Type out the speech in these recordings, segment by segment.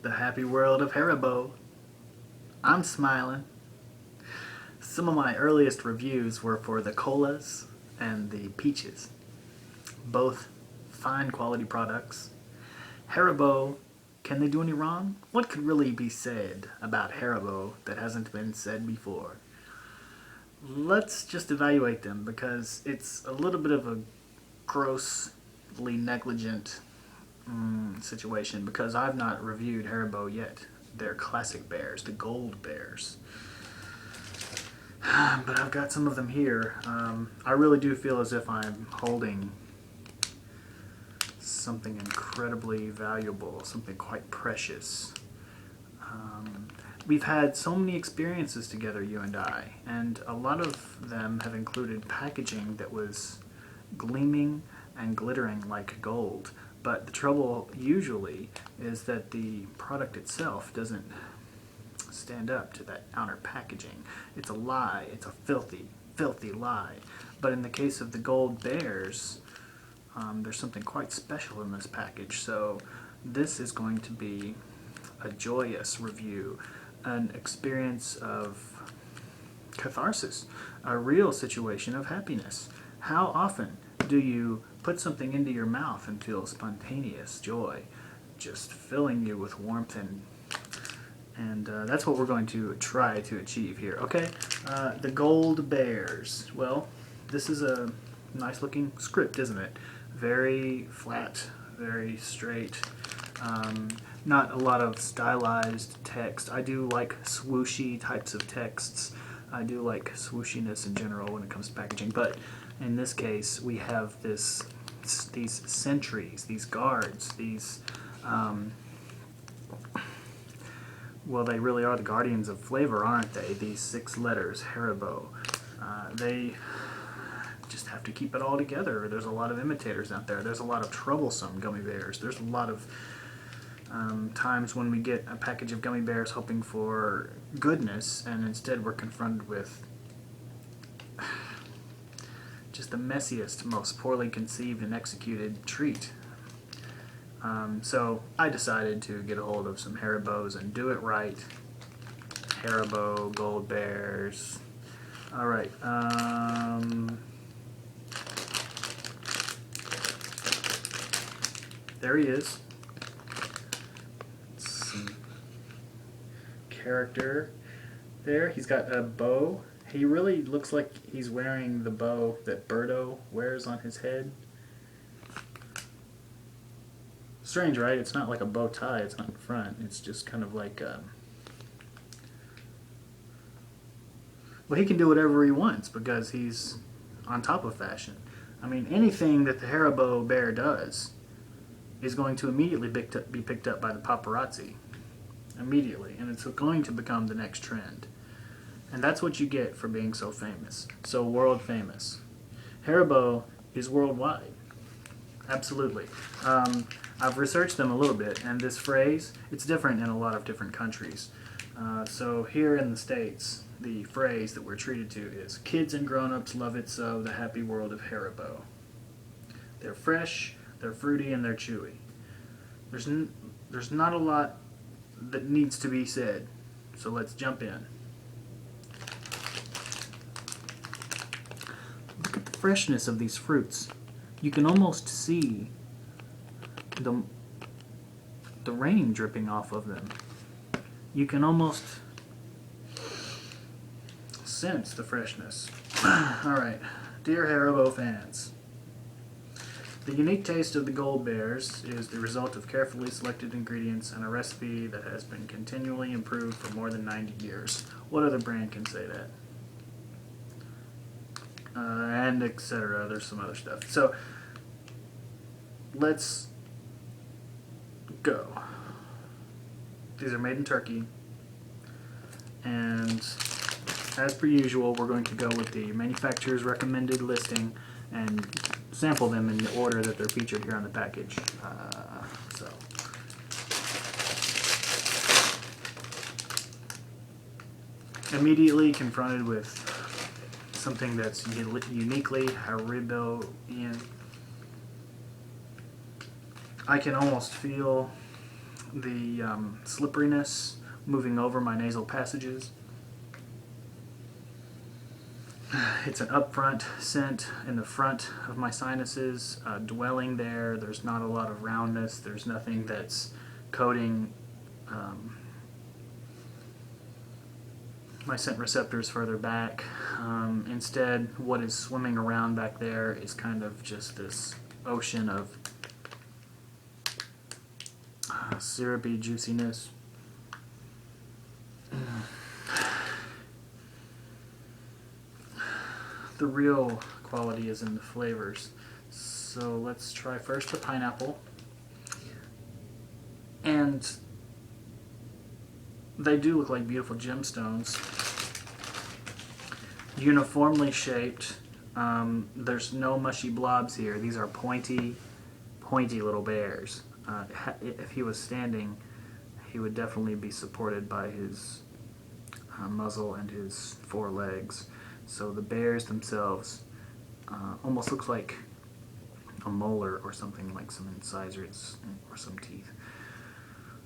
The happy world of Haribo. I'm smiling. Some of my earliest reviews were for the colas and the peaches. Both fine quality products. Haribo, can they do any wrong? What could really be said about Haribo that hasn't been said before? Let's just evaluate them because it's a little bit of a grossly negligent situation because I've not reviewed Haribo yet. They're classic bears, the gold bears. But I've got some of them here. I really do feel as if I'm holding something incredibly valuable, something quite precious. We've had so many experiences together, you and I, and a lot of them have included packaging that was gleaming and glittering like gold. But the trouble usually is that the product itself doesn't stand up to that outer packaging. It's a lie. It's a filthy, filthy lie. But in the case of the gold bears, there's something quite special in this package. So this is going to be a joyous review, an experience of catharsis, a real situation of happiness. How often do you put something into your mouth and feel spontaneous joy, just filling you with warmth and that's what we're going to try to achieve here. Okay, the gold bears. Well, this is a nice looking script, isn't it? Very flat, very straight. Not a lot of stylized text. I do like swooshy types of texts. I do like swooshiness in general when it comes to packaging, but in this case we have these sentries, these guards, these well, they really are the guardians of flavor, aren't they? These 6 letters, Haribo. They just have to keep it all together. There's a lot of imitators out there. There's a lot of troublesome gummy bears. There's a lot of times when we get a package of gummy bears hoping for goodness, and instead we're confronted with just the messiest, most poorly conceived and executed treat. So I decided to get a hold of some Haribos and do it right. Haribo, gold bears. Alright, there he is. Some character there. He's got a bow. He really looks like he's wearing the bow that Birdo wears on his head. Strange, right? It's not like a bow tie. It's not in front. It's just kind of like well, he can do whatever he wants because he's on top of fashion. I mean, anything that the Haribo bear does is going to immediately be picked up by the paparazzi. Immediately. And it's going to become the next trend. And that's what you get for being so famous. So world famous. Haribo is worldwide. Absolutely. I've researched them a little bit, and this phrase, it's different in a lot of different countries. So here in the States, the phrase that we're treated to is, kids and grown-ups love it so, the happy world of Haribo. They're fresh, they're fruity, and they're chewy. There's not a lot that needs to be said, so let's jump in. Look at the freshness of these fruits. You can almost see the rain dripping off of them. You can almost sense the freshness. Alright, dear Haribo fans, the unique taste of the gold bears is the result of carefully selected ingredients and a recipe that has been continually improved for more than 90 years. What other brand can say that? And etc. There's some other stuff. So let's go. These are made in Turkey, and as per usual, we're going to go with the manufacturer's recommended listing and sample them in the order that they're featured here on the package. Immediately confronted with something that's uniquely Hariboian. I can almost feel the slipperiness moving over my nasal passages. It's an upfront scent in the front of my sinuses, dwelling there. There's not a lot of roundness. There's nothing that's coating my scent receptors further back. Instead, what is swimming around back there is kind of just this ocean of syrupy juiciness. The real quality is in the flavors. So let's try first the pineapple. And they do look like beautiful gemstones. Uniformly shaped. There's no mushy blobs here. These are pointy little bears. If he was standing, he would definitely be supported by his muzzle and his forelegs. So the bears themselves almost looks like a molar or something, like some incisors or some teeth.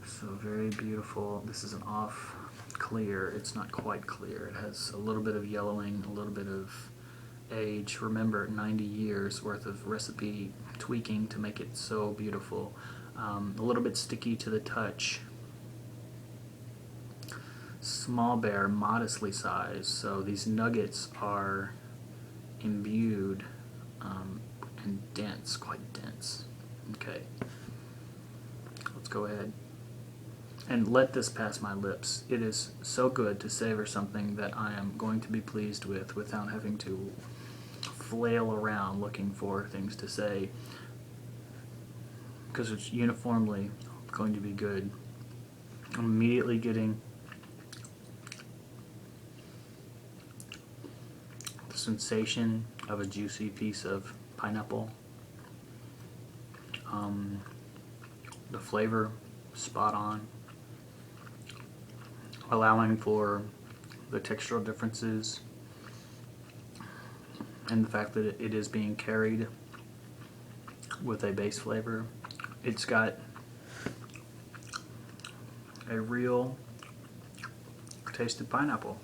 So very beautiful. This is an off clear. It's not quite clear. It has a little bit of yellowing, a little bit of age. Remember, 90 years worth of recipe tweaking to make it so beautiful. A little bit sticky to the touch. Small bear, modestly sized, so these nuggets are imbued and dense, quite dense. Okay, let's go ahead and let this pass my lips. It is so good to savor something that I am going to be pleased with without having to flail around looking for things to say, because it's uniformly going to be good. I'm immediately getting the sensation of a juicy piece of pineapple. The flavor, spot on. Allowing for the textural differences and the fact that it is being carried with a base flavor. It's got a real taste of pineapple.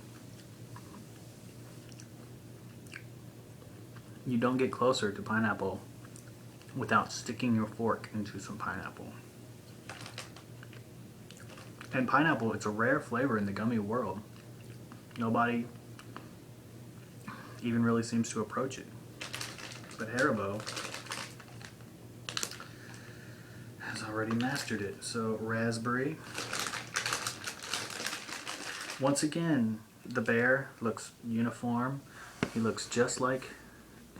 You don't get closer to pineapple without sticking your fork into some pineapple. And pineapple, it's a rare flavor in the gummy world. Nobody even really seems to approach it. But Haribo has already mastered it. So raspberry. Once again, the bear looks uniform. He looks just like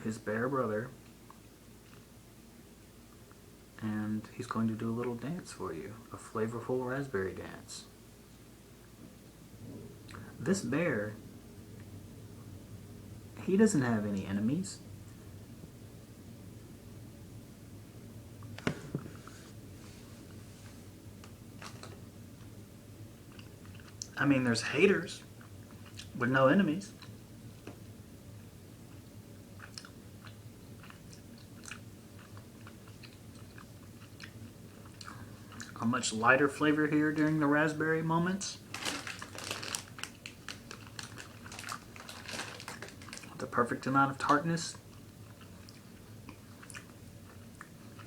his bear brother. And he's going to do a little dance for you, a flavorful raspberry dance. This bear, he doesn't have any enemies. I mean, there's haters, but no enemies. A much lighter flavor here during the raspberry moments. The perfect amount of tartness.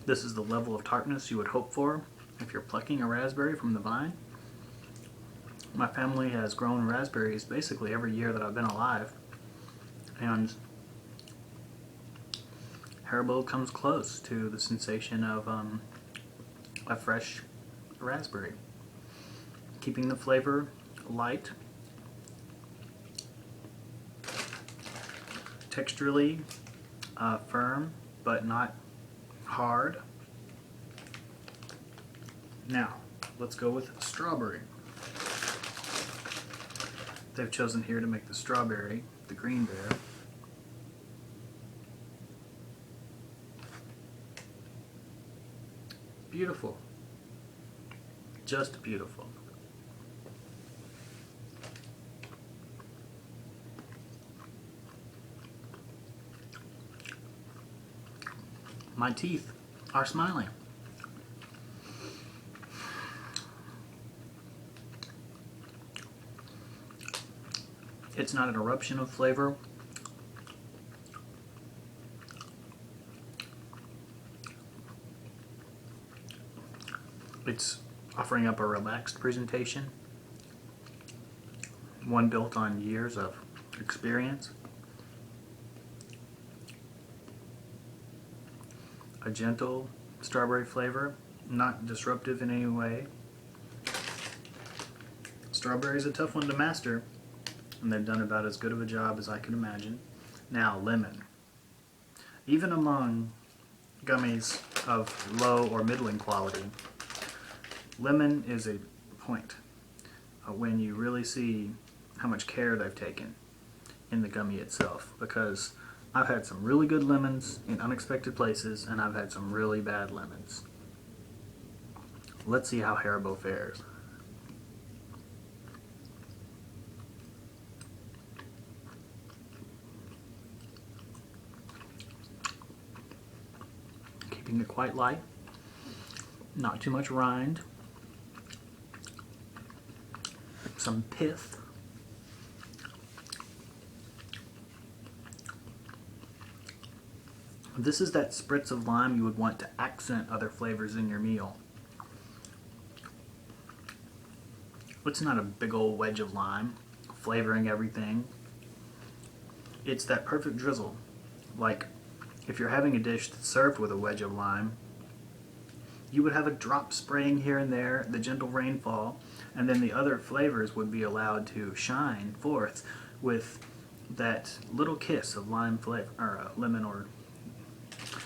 This is the level of tartness you would hope for if you're plucking a raspberry from the vine. My family has grown raspberries basically every year that I've been alive, and Haribo comes close to the sensation of a fresh raspberry, keeping the flavor light, texturally firm, but not hard. Now, let's go with strawberry. They've chosen here to make the strawberry, the green bear. Beautiful. Just beautiful. My teeth are smiling. It's not an eruption of flavor. It's offering up a relaxed presentation, one built on years of experience. A gentle strawberry flavor, not disruptive in any way. Strawberry is a tough one to master, and they've done about as good of a job as I could imagine. Now, lemon. Even among gummies of low or middling quality, lemon is a point when you really see how much care they've taken in the gummy itself, because I've had some really good lemons in unexpected places, and I've had some really bad lemons. Let's see how Haribo fares. Keeping it quite light, not too much rind, some pith. This is that spritz of lime you would want to accent other flavors in your meal. It's not a big old wedge of lime flavoring everything. It's that perfect drizzle. Like if you're having a dish that's served with a wedge of lime, you would have a drop spraying here and there, the gentle rainfall, and then the other flavors would be allowed to shine forth with that little kiss of lime flavor, or lemon, or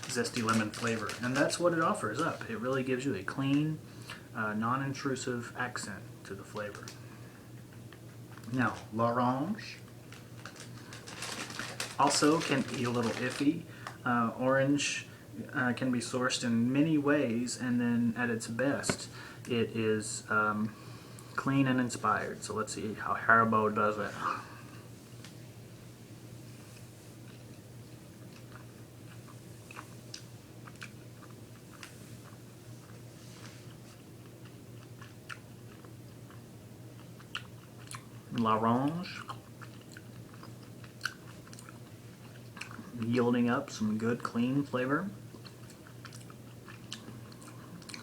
zesty lemon flavor. And that's what it offers up. It really gives you a clean, non-intrusive accent to the flavor. Now, l'orange also can be a little iffy. Orange can be sourced in many ways, and then at its best, it is clean and inspired. So let's see how Haribo does it. L'orange, yielding up some good clean flavor.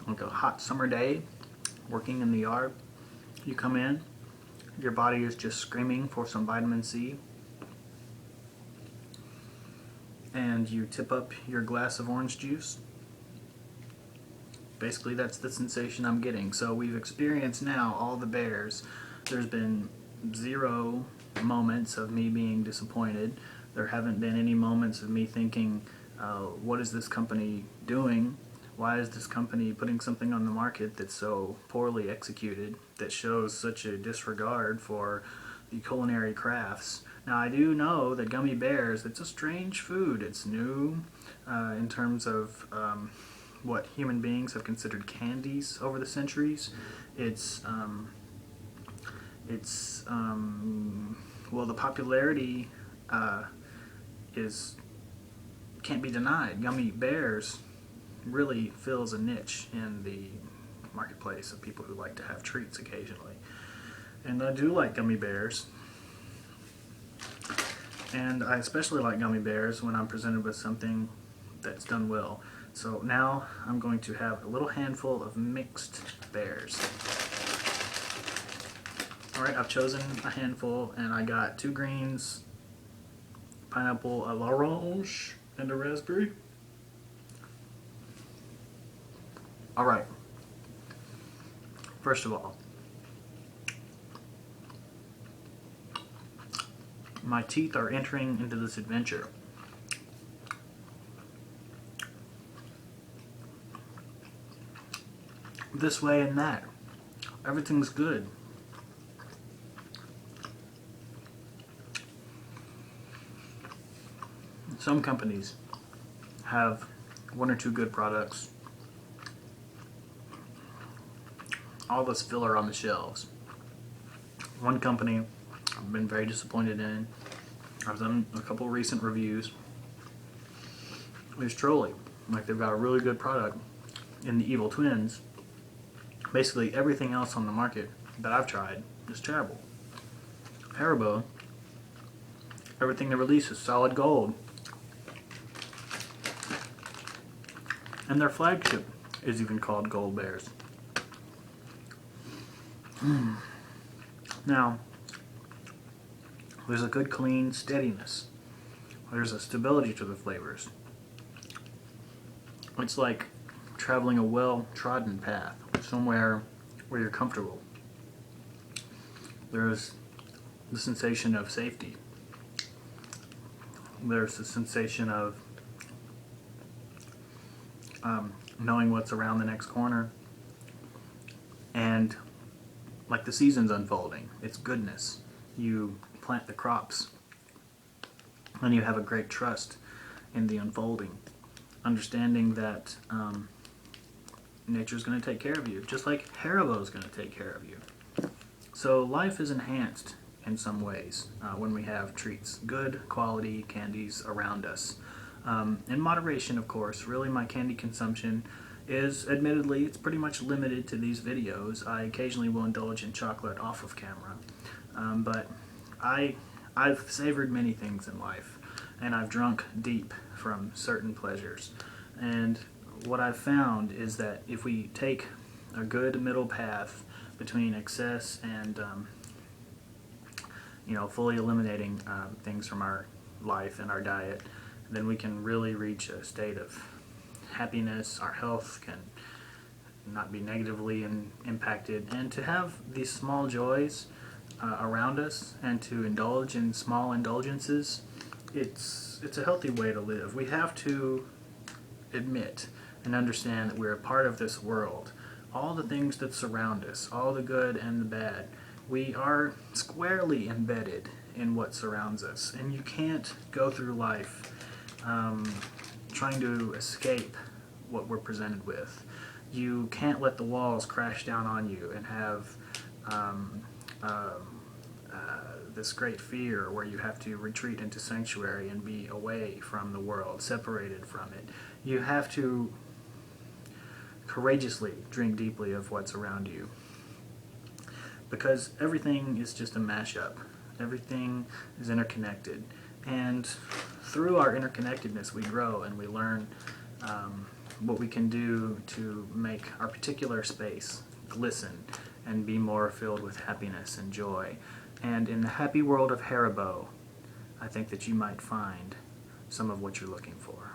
Like a hot summer day, working in the yard, you come in, your body is just screaming for some vitamin C, and you tip up your glass of orange juice. Basically, that's the sensation I'm getting. So we've experienced now all the bears. There's been 0 moments of me being disappointed. There haven't been any moments of me thinking, what is this company doing? Why is this company putting something on the market that's so poorly executed, that shows such a disregard for the culinary crafts? Now, I do know that gummy bears, it's a strange food. It's new in terms of what human beings have considered candies over the centuries. Well, the popularity can't be denied. Gummy bears really fills a niche in the marketplace of people who like to have treats occasionally. And I do like gummy bears. And I especially like gummy bears when I'm presented with something that's done well. So now I'm going to have a little handful of mixed bears. Alright, I've chosen a handful, and I got 2 greens, pineapple, a l'orange, and a raspberry. Alright, first of all, my teeth are entering into this adventure. This way and that. Everything's good. Some companies have 1 or 2 good products. All this filler on the shelves. One company I've been very disappointed in. I've done a couple recent reviews. Is Trolley. Like, they've got a really good product in the Evil Twins. Basically everything else on the market that I've tried is terrible. Haribo Everything they release is solid gold. And their flagship is even called Gold Bears. Now, there's a good clean steadiness. There's a stability to the flavors. It's like traveling a well-trodden path, somewhere where you're comfortable. There's the sensation of safety. There's the sensation of knowing what's around the next corner. And like the season's unfolding, it's goodness. You plant the crops and you have a great trust in the unfolding, understanding that nature's going to take care of you, just like Haribo's going to take care of you. So life is enhanced in some ways when we have treats, good quality candies around us. In moderation, of course. Really, my candy consumption is, admittedly, it's pretty much limited to these videos. I occasionally will indulge in chocolate off of camera, but I've savored many things in life, and I've drunk deep from certain pleasures. And what I've found is that if we take a good middle path between excess and fully eliminating things from our life and our diet, then we can really reach a state of happiness. Our health can not be negatively impacted, and to have these small joys around us and to indulge in small indulgences, it's a healthy way to live. We have to admit and understand that we're a part of this world. All the things that surround us, all the good and the bad, we are squarely embedded in what surrounds us, and you can't go through life trying to escape what we're presented with. You can't let the walls crash down on you and have this great fear where you have to retreat into sanctuary and be away from the world, separated from it. You have to courageously drink deeply of what's around you, because everything is just a mashup. Everything is interconnected, and through our interconnectedness we grow and we learn what we can do to make our particular space glisten and be more filled with happiness and joy. And in the happy world of Haribo, I think that you might find some of what you're looking for.